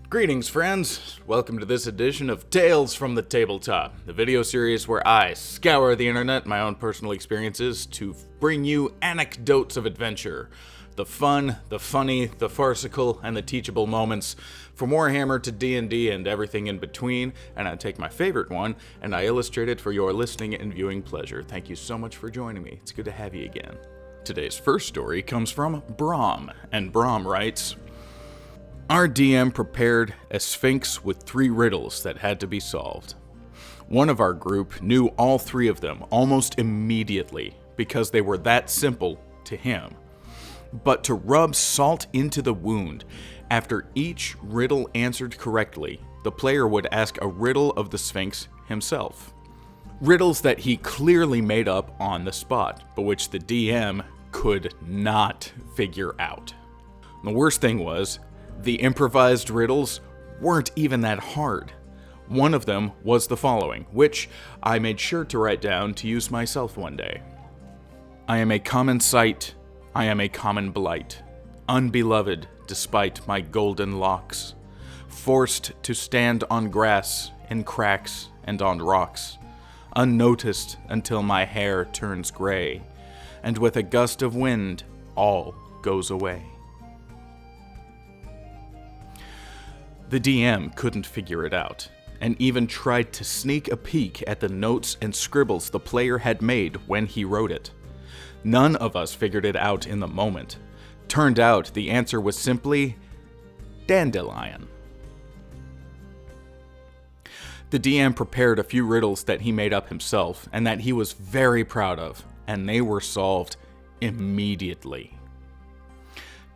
Greetings, friends! Welcome to this edition of Tales from the Tabletop, the video series where I scour the internet, my own personal experiences, to bring you anecdotes of adventure. The fun, the funny, the farcical, and the teachable moments from Warhammer to D&D and everything in between, and I take my favorite one, and I illustrate it for your listening and viewing pleasure. Thank you so much for joining me. It's good to have you again. Today's first story comes from Brom, and Brom writes, "Our DM prepared a sphinx with 3 riddles that had to be solved. One of our group knew all 3 of them almost immediately because they were that simple to him. But to rub salt into the wound, after each riddle answered correctly, the player would ask a riddle of the sphinx himself. Riddles that he clearly made up on the spot, but which the DM could not figure out. The worst thing was, the improvised riddles weren't even that hard. One of them was the following, which I made sure to write down to use myself one day. I am a common sight, I am a common blight, unbeloved despite my golden locks, forced to stand on grass, in cracks, and on rocks, unnoticed until my hair turns gray, and with a gust of wind, all goes away." The DM couldn't figure it out, and even tried to sneak a peek at the notes and scribbles the player had made when he wrote it. None of us figured it out in the moment. Turned out the answer was simply dandelion. The DM prepared a few riddles that he made up himself and that he was very proud of, and they were solved immediately.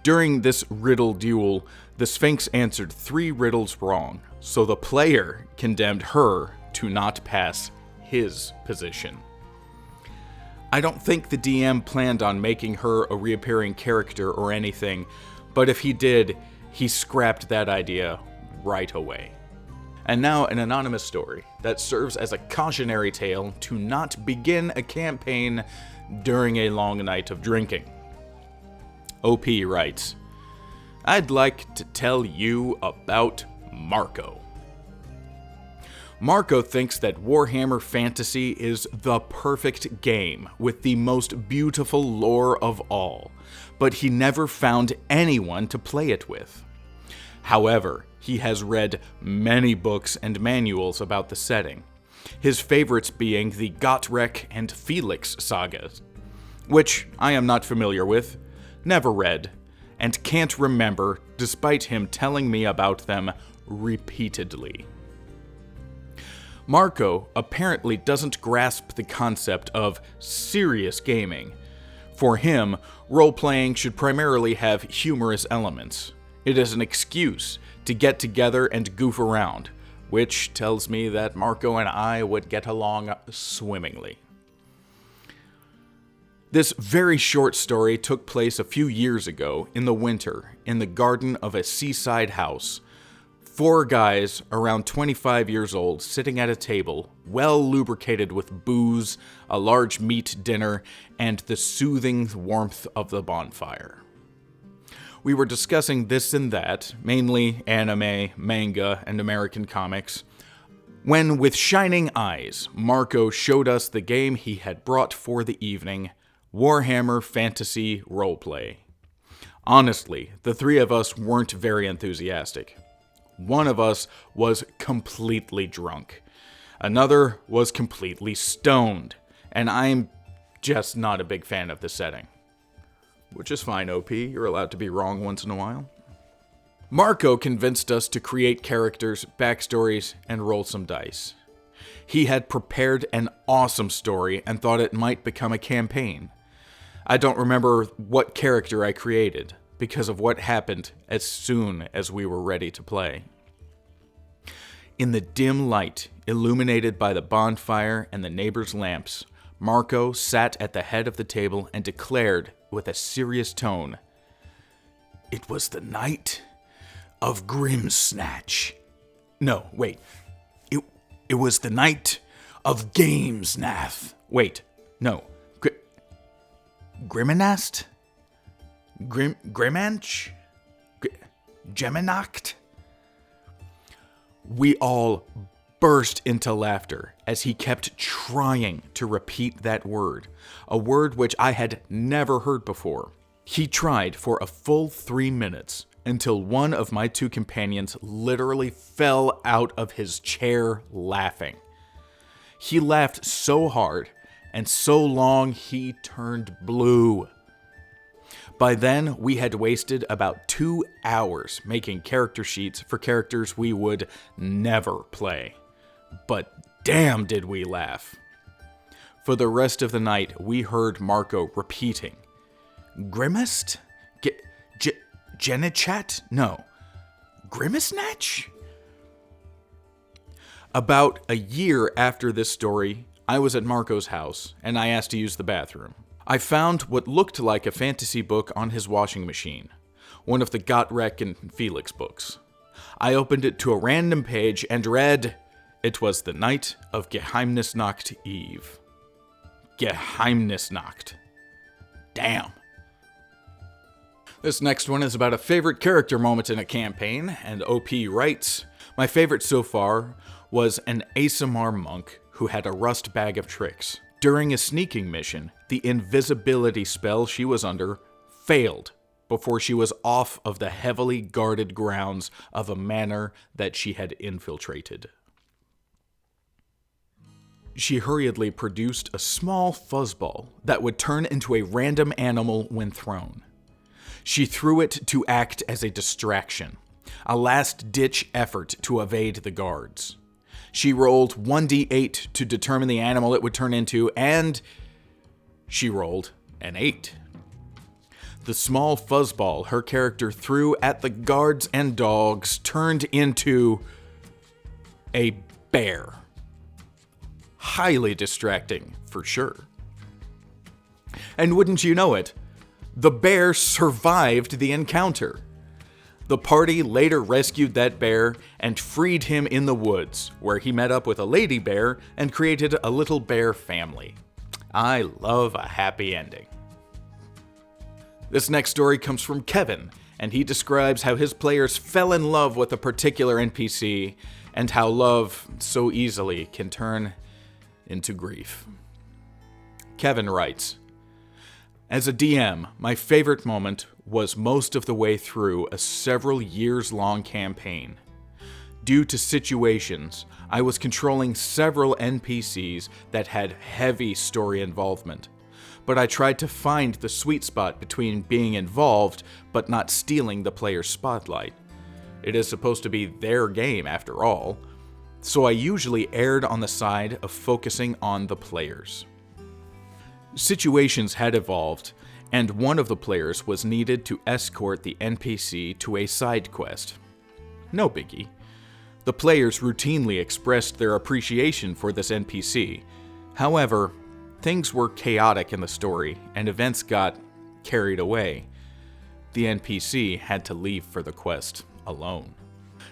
During this riddle duel, the Sphinx answered 3 riddles wrong, so the player condemned her to not pass his position. I don't think the DM planned on making her a reappearing character or anything, but if he did, he scrapped that idea right away. And now an anonymous story that serves as a cautionary tale to not begin a campaign during a long night of drinking. OP writes, "I'd like to tell you about Marco. Marco thinks that Warhammer Fantasy is the perfect game with the most beautiful lore of all, but he never found anyone to play it with. However, he has read many books and manuals about the setting, his favorites being the Gotrek and Felix sagas, which I am not familiar with, never read, and can't remember despite him telling me about them repeatedly. Marco apparently doesn't grasp the concept of serious gaming. For him, role-playing should primarily have humorous elements. It is an excuse to get together and goof around, which tells me that Marco and I would get along swimmingly." This very short story took place a few years ago in the winter in the garden of a seaside house. 4 guys around 25 years old sitting at a table, well lubricated with booze, a large meat dinner, and the soothing warmth of the bonfire. We were discussing this and that, mainly anime, manga, and American comics, when with shining eyes, Marco showed us the game he had brought for the evening, Warhammer Fantasy Roleplay. Honestly, the 3 of us weren't very enthusiastic. One of us was completely drunk. Another was completely stoned, and I'm just not a big fan of the setting. Which is fine, OP, you're allowed to be wrong once in a while. Marco convinced us to create characters, backstories, and roll some dice. He had prepared an awesome story and thought it might become a campaign. I don't remember what character I created, because of what happened as soon as we were ready to play. In the dim light, illuminated by the bonfire and the neighbors' lamps, Marco sat at the head of the table and declared with a serious tone, "It was the night of Grimsnatch. No, wait. It was the night of Gamesnath. Wait, no. Griminast? Grimanch? Geminacht? We all burst into laughter as he kept trying to repeat that word, a word which I had never heard before. He tried for a full 3 minutes until one of my two companions literally fell out of his chair laughing. He laughed so hard and so long he turned blue. By then, we had wasted about 2 hours making character sheets for characters we would never play. But damn did we laugh. For the rest of the night, we heard Marco repeating, Grimaced? Genichat? No. Grimacenatch? About a year after this story, I was at Marco's house, and I asked to use the bathroom. I found what looked like a fantasy book on his washing machine, one of the Gotrek and Felix books. I opened it to a random page and read, it was the night of Geheimnisnacht Eve. Geheimnisnacht. Damn. This next one is about a favorite character moment in a campaign, and OP writes, my favorite so far was an ASMR monk who had a rust bag of tricks. During a sneaking mission, the invisibility spell she was under failed before she was off of the heavily guarded grounds of a manor that she had infiltrated. She hurriedly produced a small fuzzball that would turn into a random animal when thrown. She threw it to act as a distraction, a last-ditch effort to evade the guards. She rolled 1d8 to determine the animal it would turn into, and she rolled an 8. The small fuzzball her character threw at the guards and dogs turned into a bear. Highly distracting, for sure. And wouldn't you know it, the bear survived the encounter. The party later rescued that bear and freed him in the woods, where he met up with a lady bear and created a little bear family. I love a happy ending. This next story comes from Kevin, and he describes how his players fell in love with a particular NPC and how love so easily can turn into grief. Kevin writes, as a DM, my favorite moment was most of the way through a several years-long campaign. Due to situations, I was controlling several NPCs that had heavy story involvement, but I tried to find the sweet spot between being involved but not stealing the player's spotlight. It is supposed to be their game after all, so I usually erred on the side of focusing on the players. Situations had evolved, and one of the players was needed to escort the NPC to a side quest. No biggie. The players routinely expressed their appreciation for this NPC. However, things were chaotic in the story, and events got carried away. The NPC had to leave for the quest alone.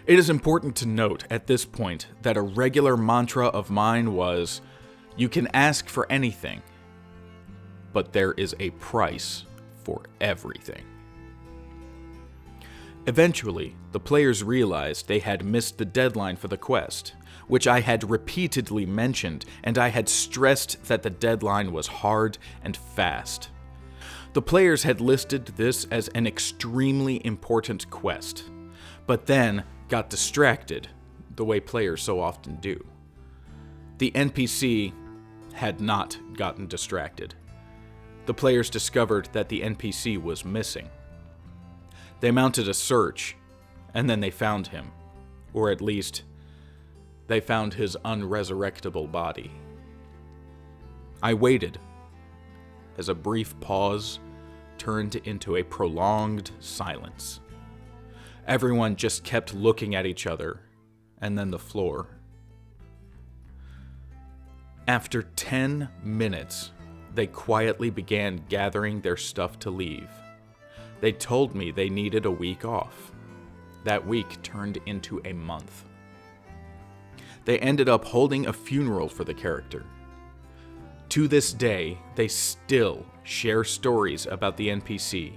It is important to note at this point that a regular mantra of mine was, you can ask for anything, but there is a price for everything. Eventually, the players realized they had missed the deadline for the quest, which I had repeatedly mentioned, and I had stressed that the deadline was hard and fast. The players had listed this as an extremely important quest, but then got distracted, the way players so often do. The NPC had not gotten distracted. The players discovered that the NPC was missing. They mounted a search, and then they found him. Or at least, they found his unresurrectable body. I waited, as a brief pause turned into a prolonged silence. Everyone just kept looking at each other, and then the floor. After 10 minutes, they quietly began gathering their stuff to leave. They told me they needed a week off. That week turned into a month. They ended up holding a funeral for the character. To this day, they still share stories about the NPC,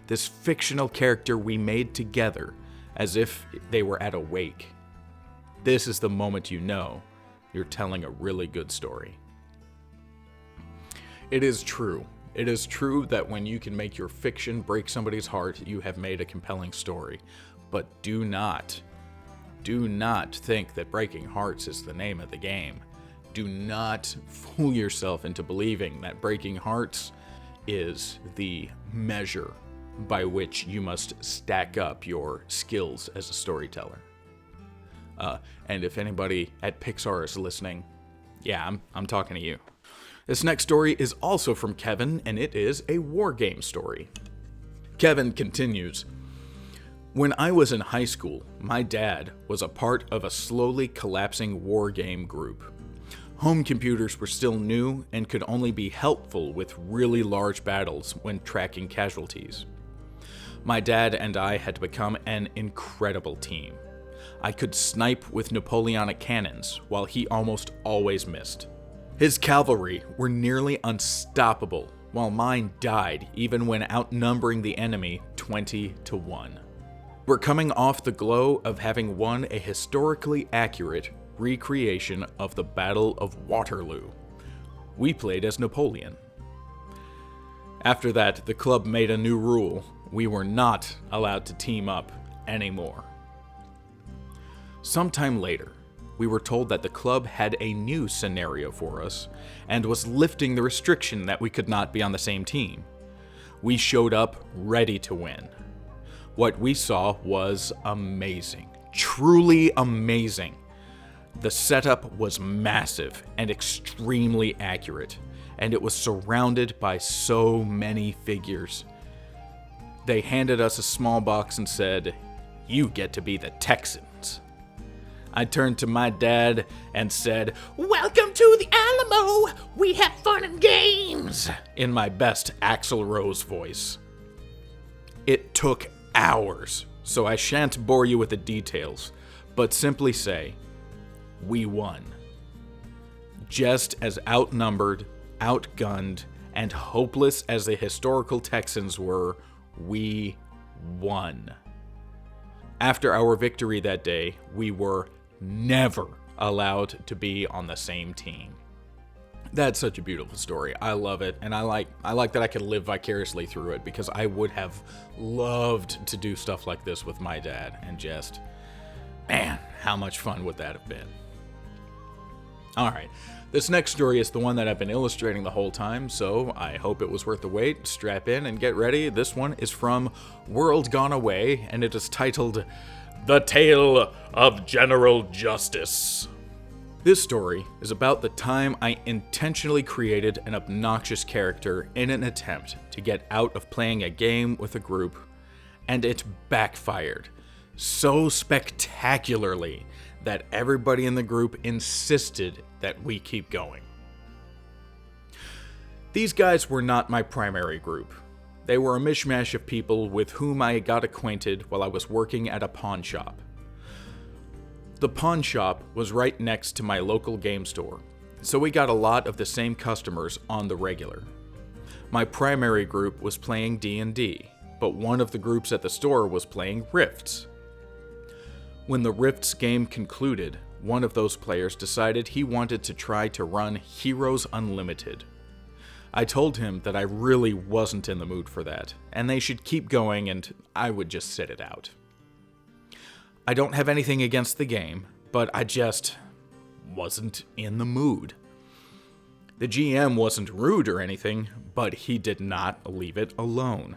this fictional character we made together, as if they were at a wake. This is the moment you know you're telling a really good story. It is true. It is true that when you can make your fiction break somebody's heart, you have made a compelling story. But do not think that breaking hearts is the name of the game. Do not fool yourself into believing that breaking hearts is the measure by which you must stack up your skills as a storyteller. And if anybody at Pixar is listening, yeah, I'm talking to you. This next story is also from Kevin, and it is a war game story. Kevin continues, "When I was in high school, my dad was a part of a slowly collapsing war game group. Home computers were still new and could only be helpful with really large battles when tracking casualties. My dad and I had become an incredible team. I could snipe with Napoleonic cannons, while he almost always missed. His cavalry were nearly unstoppable, while mine died even when outnumbering the enemy 20-1. We're coming off the glow of having won a historically accurate recreation of the Battle of Waterloo. We played as Napoleon. After that, the club made a new rule. We were not allowed to team up anymore. Sometime later, we were told that the club had a new scenario for us and was lifting the restriction that we could not be on the same team. We showed up ready to win. What we saw was amazing, truly amazing. The setup was massive and extremely accurate, and it was surrounded by so many figures. They handed us a small box and said, 'You get to be the Texans.' I turned to my dad and said, 'Welcome to the Alamo! We have fun and games!' in my best Axl Rose voice. It took hours, so I shan't bore you with the details, but simply say, we won. Just as outnumbered, outgunned, and hopeless as the historical Texans were, we won. After our victory that day, we were never allowed to be on the same team." That's such a beautiful story. I love it, and I like that I could live vicariously through it, because I would have loved to do stuff like this with my dad, and just, man, how much fun would that have been? Alright, this next story is the one that I've been illustrating the whole time, so I hope it was worth the wait. Strap in and get ready. This one is from World Gone Away, and it is titled, "The Tale of General Justice." This story is about the time I intentionally created an obnoxious character in an attempt to get out of playing a game with a group, and it backfired so spectacularly that everybody in the group insisted that we keep going. These guys were not my primary group. They were a mishmash of people with whom I got acquainted while I was working at a pawn shop. The pawn shop was right next to my local game store, so we got a lot of the same customers on the regular. My primary group was playing D&D, but one of the groups at the store was playing Rifts. When the Rifts game concluded, one of those players decided he wanted to try to run Heroes Unlimited. I told him that I really wasn't in the mood for that, and they should keep going and I would just sit it out. I don't have anything against the game, but I just wasn't in the mood. The GM wasn't rude or anything, but he did not leave it alone.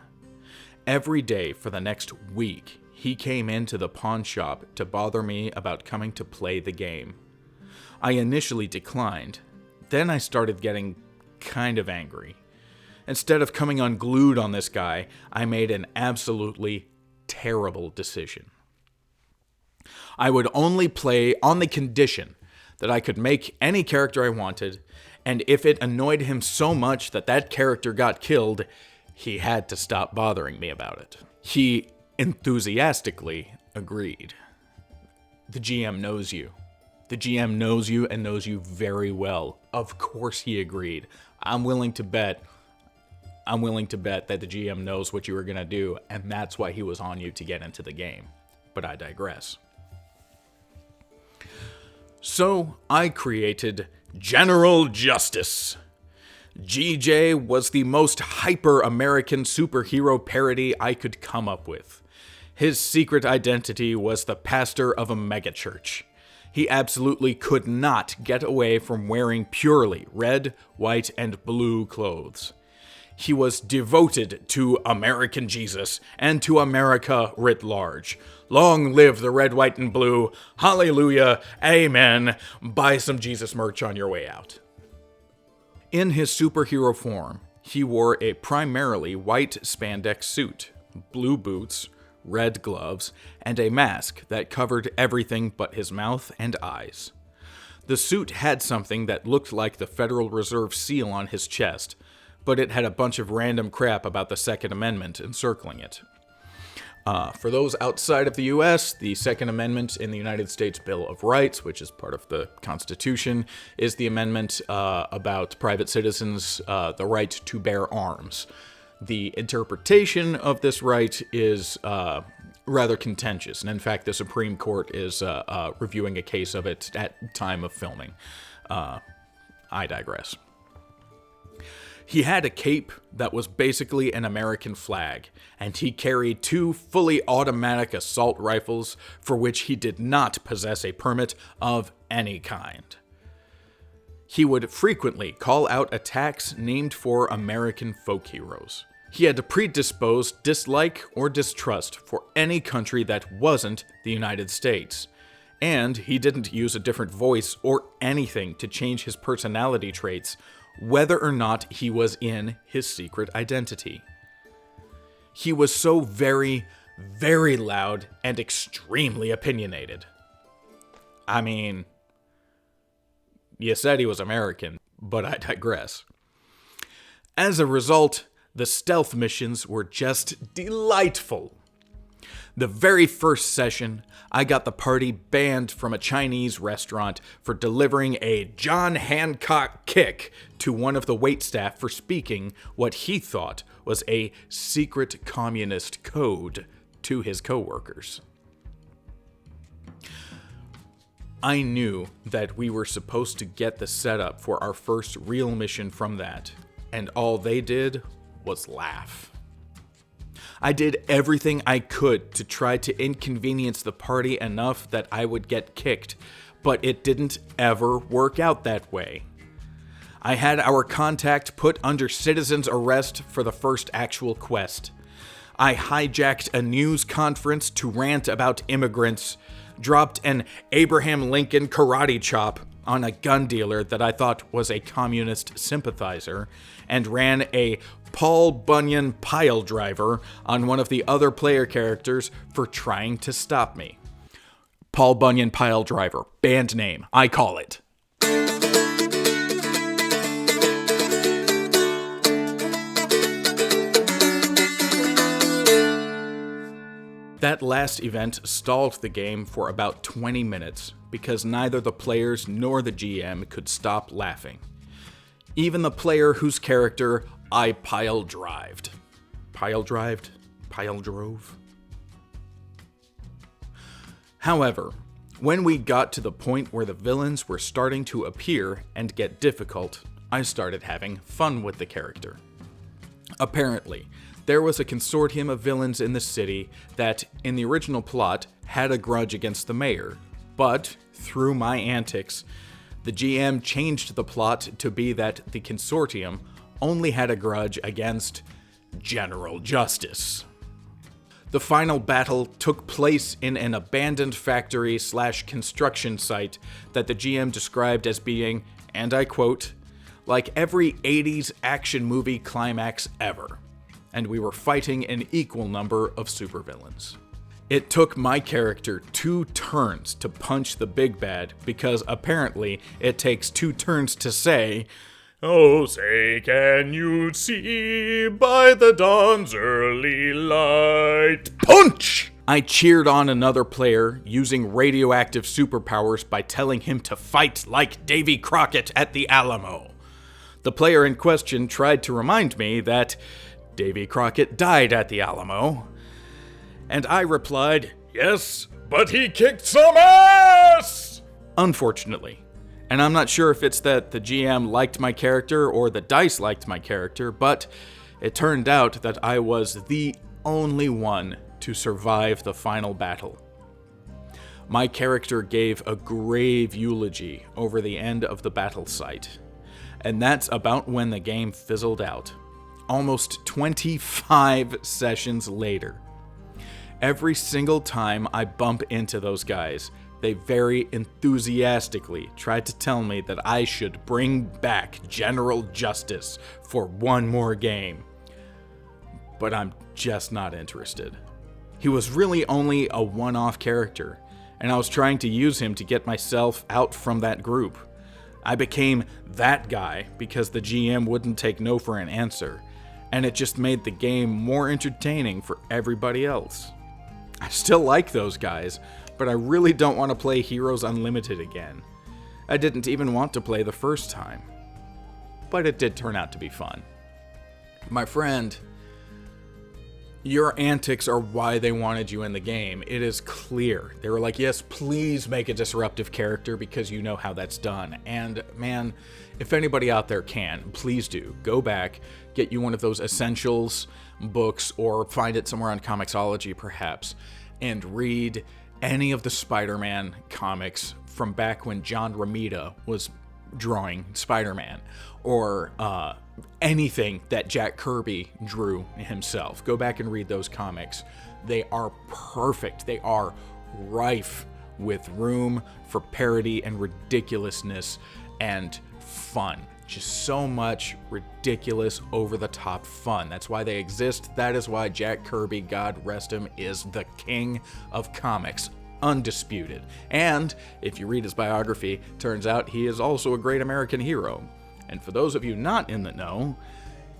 Every day for the next week, he came into the pawn shop to bother me about coming to play the game. I initially declined. Then I started getting kind of angry. Instead of coming unglued on this guy, I made an absolutely terrible decision. I would only play on the condition that I could make any character I wanted, and if it annoyed him so much that that character got killed, he had to stop bothering me about it. He enthusiastically agreed. The GM knows you. The GM knows you and knows you very well. Of course he agreed. I'm willing to bet that the GM knows what you were going to do, and that's why he was on you to get into the game. But I digress. So I created General Justice. GJ was the most hyper-American superhero parody I could come up with. His secret identity was the pastor of a megachurch. He absolutely could not get away from wearing purely red, white, and blue clothes. He was devoted to American Jesus and to America writ large. Long live the red, white, and blue. Hallelujah. Amen. Buy some Jesus merch on your way out. In his superhero form, he wore a primarily white spandex suit, blue boots, red gloves, and a mask that covered everything but his mouth and eyes. The suit had something that looked like the Federal Reserve seal on his chest, but it had a bunch of random crap about the Second Amendment encircling it. For those outside of the U.S., the Second Amendment in the United States Bill of Rights, which is part of the Constitution, is the amendment about private citizens' the right to bear arms. The interpretation of this right is rather contentious, and in fact, the Supreme Court is reviewing a case of it at time of filming. I digress. He had a cape that was basically an American flag, and he carried 2 fully automatic assault rifles for which he did not possess a permit of any kind. He would frequently call out attacks named for American folk heroes. He had a predisposed dislike or distrust for any country that wasn't the United States. And he didn't use a different voice or anything to change his personality traits, whether or not he was in his secret identity. He was so very, very loud and extremely opinionated. I mean, you said he was American, but I digress. As a result, the stealth missions were just delightful. The very first session, I got the party banned from a Chinese restaurant for delivering a John Hancock kick to one of the waitstaff for speaking what he thought was a secret communist code to his coworkers. I knew that we were supposed to get the setup for our first real mission from that, and all they did was laugh. I did everything I could to try to inconvenience the party enough that I would get kicked, but it didn't ever work out that way. I had our contact put under citizen's arrest for the first actual quest. I hijacked a news conference to rant about immigrants, dropped an Abraham Lincoln karate chop on a gun dealer that I thought was a communist sympathizer, and ran a Paul Bunyan pile driver on one of the other player characters for trying to stop me. Paul Bunyan pile driver, band name, I call it. That last event stalled the game for about 20 minutes because neither the players nor the GM could stop laughing. Even the player whose character I pile drived. Pile drived? Pile drove? However, when we got to the point where the villains were starting to appear and get difficult, I started having fun with the character. Apparently, there was a consortium of villains in the city that, in the original plot, had a grudge against the mayor, but, through my antics, the GM changed the plot to be that the consortium only had a grudge against General Justice. The final battle took place in an abandoned factory/construction site that the GM described as being, and I quote, like every 80s action movie climax ever, and we were fighting an equal number of supervillains. It took my character 2 turns to punch the big bad because apparently it takes 2 turns to say, "Oh, say, can you see by the dawn's early light?" Punch! I cheered on another player using radioactive superpowers by telling him to fight like Davy Crockett at the Alamo. The player in question tried to remind me that Davy Crockett died at the Alamo, and I replied, "Yes, but he kicked some ass!" Unfortunately. And I'm not sure if it's that the GM liked my character or the dice liked my character, but it turned out that I was the only one to survive the final battle. My character gave a grave eulogy over the end of the battle site, and that's about when the game fizzled out. Almost 25 sessions later. Every single time I bump into those guys, they very enthusiastically tried to tell me that I should bring back General Justice for one more game. But I'm just not interested. He was really only a one-off character, and I was trying to use him to get myself out from that group. I became that guy because the GM wouldn't take no for an answer, and it just made the game more entertaining for everybody else. I still like those guys, but I really don't want to play Heroes Unlimited again. I didn't even want to play the first time. But it did turn out to be fun. My friend, your antics are why they wanted you in the game. It is clear. They were like, yes, please make a disruptive character because you know how that's done. And man, if anybody out there can, please do. Go back, get you one of those Essentials books, or find it somewhere on Comixology perhaps, and read any of the Spider-Man comics from back when John Romita was drawing Spider-Man, or anything that Jack Kirby drew himself. Go back and read those comics. They are perfect. They are rife with room for parody and ridiculousness and fun. Just so much ridiculous, over-the-top fun. That's why they exist. That is why Jack Kirby, God rest him, is the king of comics. Undisputed. And, if you read his biography, turns out he is also a great American hero. And for those of you not in the know,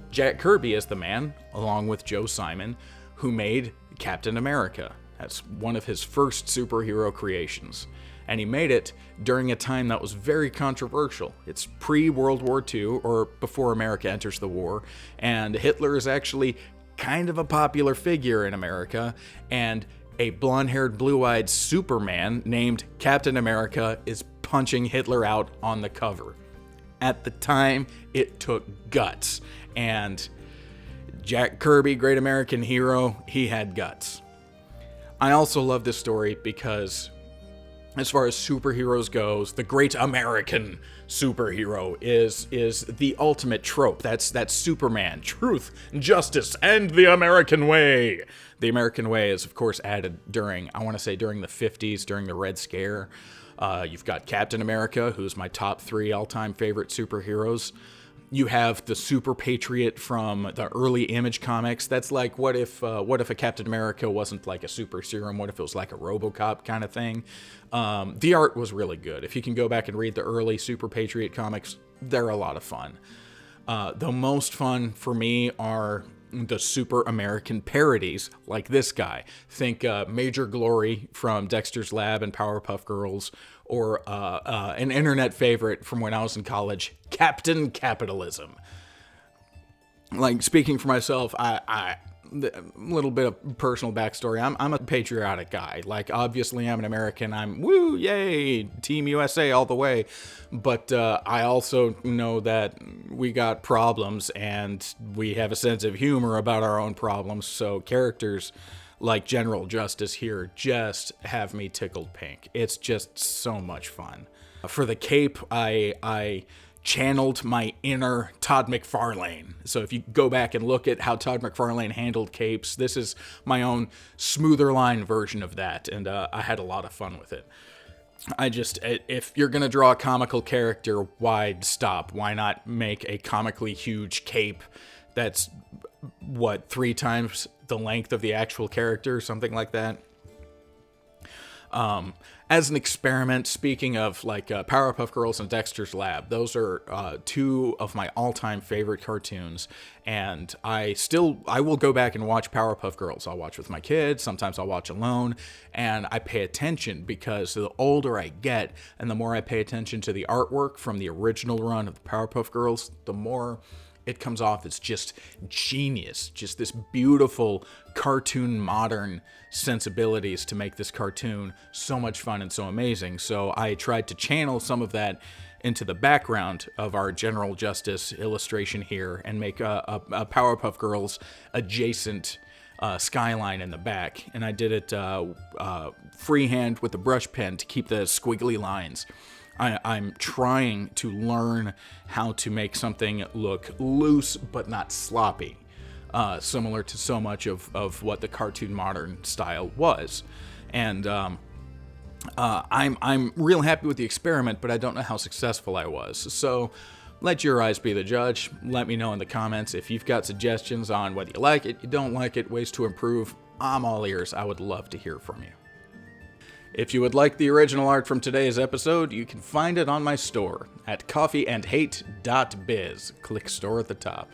Jack Kirby is the man, along with Joe Simon, who made Captain America. That's one of his first superhero creations. And he made it during a time that was very controversial. It's pre-World War II, or before America enters the war, and Hitler is actually kind of a popular figure in America, and a blonde-haired, blue-eyed Superman named Captain America is punching Hitler out on the cover. At the time, it took guts, and Jack Kirby, great American hero, he had guts. I also love this story because, as far as superheroes goes, the great American superhero is the ultimate trope. That's Superman, truth, justice, and the American way. The American way is, of course, added during the 50s, during the Red Scare. You've got Captain America, who's my top 3 all-time favorite superheroes. You have the Super Patriot from the early Image comics. That's like, what if a Captain America wasn't like a super serum? What if it was like a RoboCop kind of thing? The art was really good. If you can go back and read the early Super Patriot comics, they're a lot of fun. The most fun for me are the Super American parodies, like this guy. Think Major Glory from Dexter's Lab and Powerpuff Girls, or an internet favorite from when I was in college, Captain Capitalism. Like, speaking for myself, a little bit of personal backstory. I'm a patriotic guy. Like, obviously, I'm an American. I'm, woo, yay, Team USA all the way. But I also know that we got problems, and we have a sense of humor about our own problems. So characters like General Justice here just have me tickled pink. It's just so much fun. For the cape, I channeled my inner Todd McFarlane. So if you go back and look at how Todd McFarlane handled capes, this is my own smoother line version of that, and I had a lot of fun with it. If you're gonna draw a comical character, why stop? Why not make a comically huge cape that's, 3 times the length of the actual character, something like that? As an experiment, speaking of like Powerpuff Girls and Dexter's Lab, those are 2 of my all-time favorite cartoons, and I will go back and watch Powerpuff Girls. I'll watch with my kids, sometimes I'll watch alone, and I pay attention because the older I get and the more I pay attention to the artwork from the original run of the Powerpuff Girls, the more it comes off as just genius, just this beautiful cartoon modern sensibilities to make this cartoon so much fun and so amazing. So I tried to channel some of that into the background of our General Justice illustration here and make a Powerpuff Girls adjacent skyline in the back. And I did it freehand with a brush pen to keep the squiggly lines. I'm trying to learn how to make something look loose but not sloppy, similar to so much of what the cartoon modern style was. And I'm real happy with the experiment, but I don't know how successful I was. So let your eyes be the judge. Let me know in the comments if you've got suggestions on whether you like it, you don't like it, ways to improve. I'm all ears. I would love to hear from you. If you would like the original art from today's episode, you can find it on my store at coffeeandhate.biz. Click store at the top.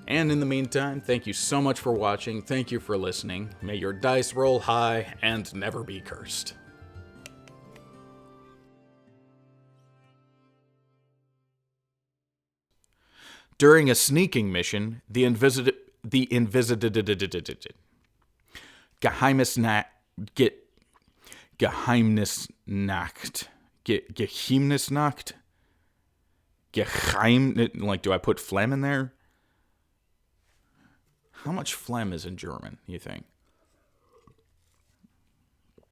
And in the meantime, thank you so much for watching. Thank you for listening. May your dice roll high and never be cursed. During a sneaking mission, like, do I put phlegm in there? How much phlegm is in German, you think?